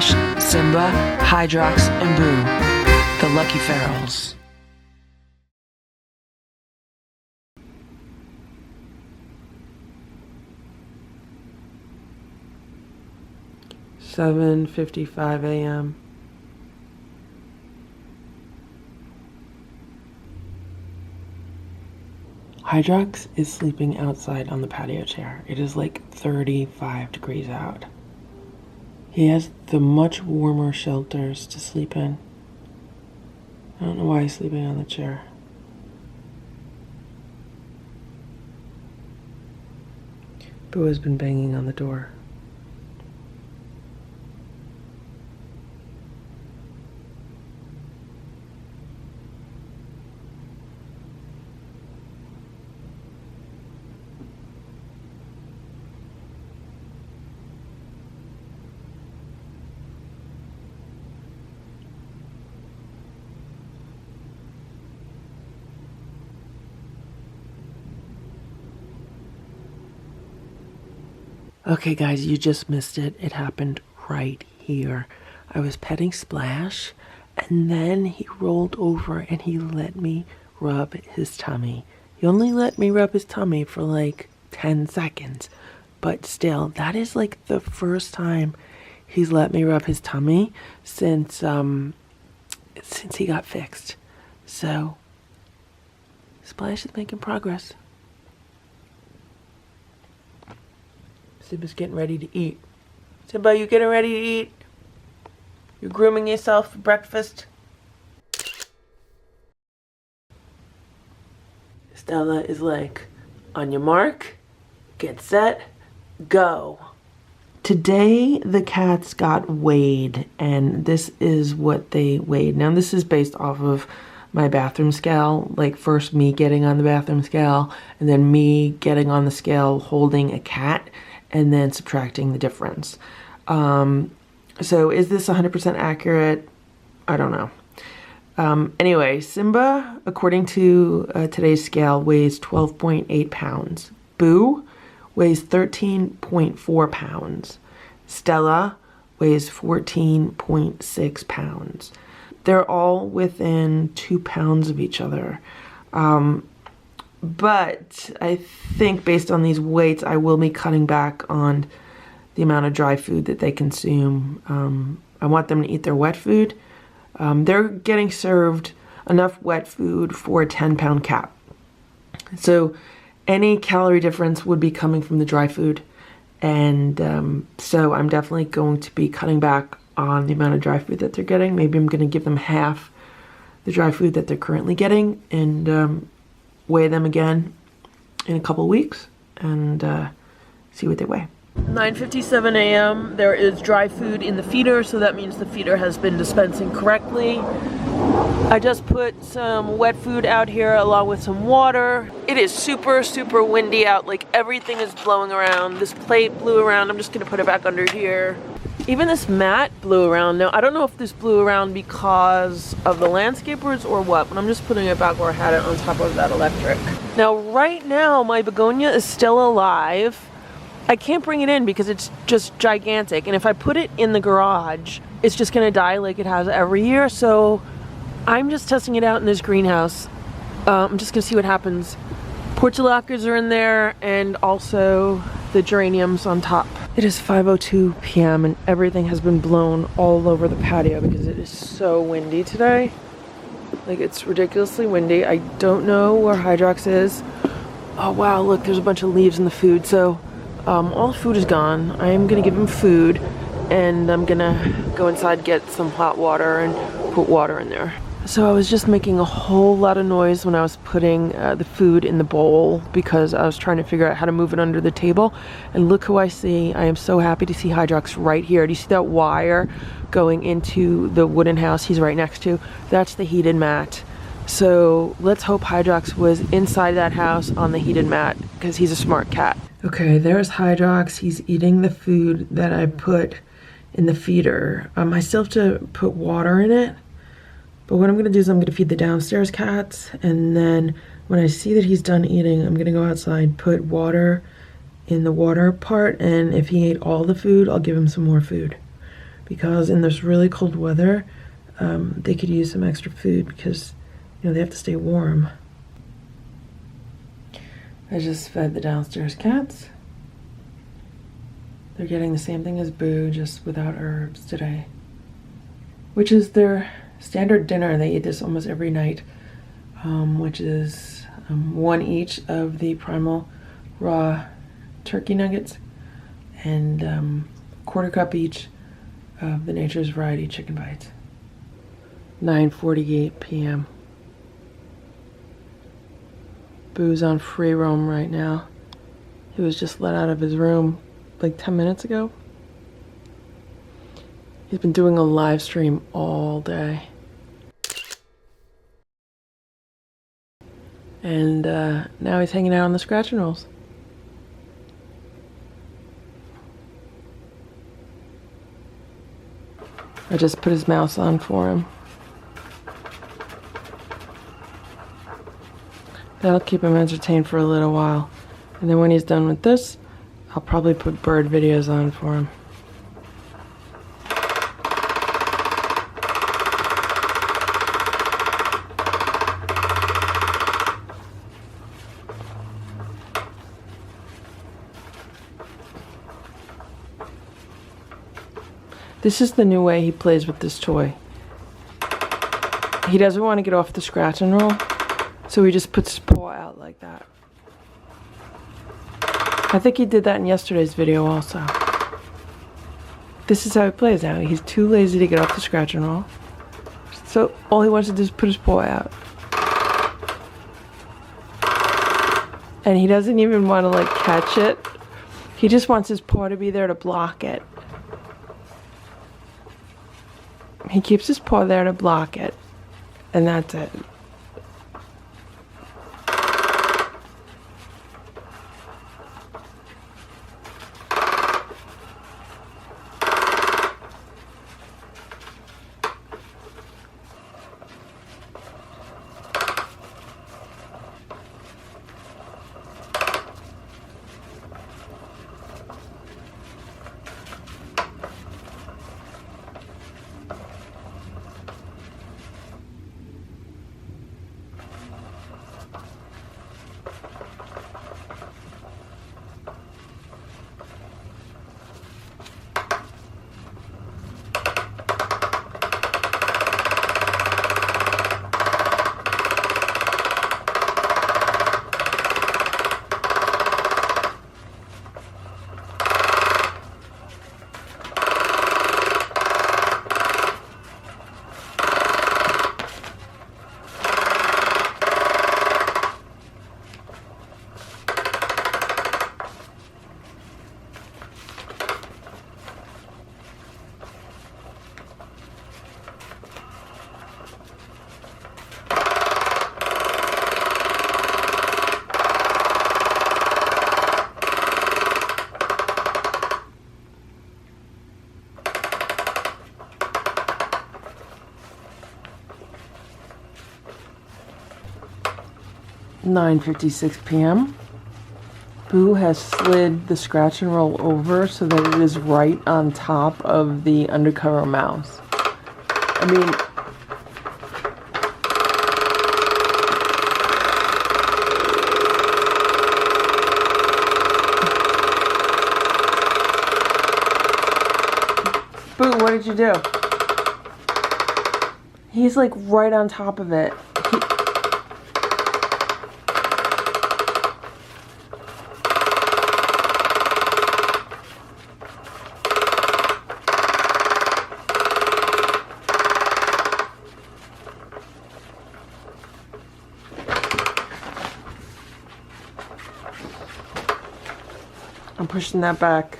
Splash, Simba, Hydrox, and Boo, the LuckyFerals. "7:55 a.m. Hydrox is sleeping outside on the patio chair. It is like 35 degrees out. He has the much warmer shelters to sleep in. I don't know why he's sleeping on the chair. Boo has been banging on the door. Okay guys, you just missed it. It happened right here. I was petting Splash, and then he rolled over and he let me rub his tummy. He only let me rub his tummy for like 10 seconds. But still, that is like the first time he's let me rub his tummy since he got fixed. So, Splash is making progress. Simba's getting ready to eat. Simba, you getting ready to eat? You're grooming yourself for breakfast? Stella is like, on your mark, get set, go. Today the cats got weighed, and this is what they weighed. Now this is based off of my bathroom scale, like first me getting on the bathroom scale, and then me getting on the scale holding a cat, and then subtracting the difference. So is this 100% accurate? I don't know. Anyway, Simba, according to today's scale, weighs 12.8 pounds. Boo weighs 13.4 pounds. Stella weighs 14.6 pounds. They're all within 2 pounds of each other. But I think based on these weights, I will be cutting back on the amount of dry food that they consume. I want them to eat their wet food. They're getting served enough wet food for a 10-pound cat. So any calorie difference would be coming from the dry food. And so I'm definitely going to be cutting back on the amount of dry food that they're getting. Maybe I'm going to give them half the dry food that they're currently getting, and weigh them again in a couple weeks and see what they weigh. 9:57 a.m. There is dry food in the feeder, so that means the feeder has been dispensing correctly. I just put some wet food out here along with some water. It is super, super windy out. Like everything is blowing around. This plate blew around. I'm just gonna put it back under here. Even this mat blew around. Now, I don't know if this blew around because of the landscapers or what, but I'm just putting it back where I had it on top of that electric. Now, right now, my begonia is still alive. I can't bring it in because it's just gigantic. And if I put it in the garage, it's just gonna die like it has every year. So I'm just testing it out in this greenhouse. I'm just gonna see what happens. Portulacas are in there, and also the geraniums on top. It is 5:02 p.m. and everything has been blown all over the patio because it is so windy today. Like, it's ridiculously windy. I don't know where Hydrox is. Oh wow, look, there's a bunch of leaves in the food. So all the food is gone. I am gonna give him food, and I'm gonna go inside, get some hot water and put water in there. So I was just making a whole lot of noise when I was putting the food in the bowl because I was trying to figure out how to move it under the table. And look who I see. I am so happy to see Hydrox right here. Do you see that wire going into the wooden house he's right next to? That's the heated mat. So let's hope Hydrox was inside that house on the heated mat because he's a smart cat. Okay, there's Hydrox. He's eating the food that I put in the feeder. I still have to put water in it. But what I'm gonna do is I'm gonna feed the downstairs cats, and then when I see that he's done eating, I'm gonna go outside, put water in the water part, and if he ate all the food, I'll give him some more food. because in this really cold weather, they could use some extra food because, you know, they have to stay warm. I just fed the downstairs cats. They're getting the same thing as Boo, just without herbs today, which is their standard dinner. They eat this almost every night, which is one each of the Primal raw turkey nuggets and quarter cup each of the Nature's Variety chicken bites. 9:48 p.m. Boo's on free roam right now. He was just let out of his room like 10 minutes ago. He's been doing a live stream all day. And now he's hanging out on the scratch and rolls. I just put his mouse on for him. That'll keep him entertained for a little while. And then when he's done with this, I'll probably put bird videos on for him. This is the new way he plays with this toy. He doesn't want to get off the scratch and roll, so he just puts his paw out like that. I think he did that in yesterday's video also. This is how he plays now. He's too lazy to get off the scratch and roll, so all he wants to do is put his paw out. And he doesn't even want to like catch it. He just wants his paw to be there to block it. He keeps his paw there to block it, and that's it. (9:56 p.m.) Boo has slid the scratch and roll over so that it is right on top of the undercover mouse. I mean, Boo, what did you do? He's like right on top of it. I'm pushing that back.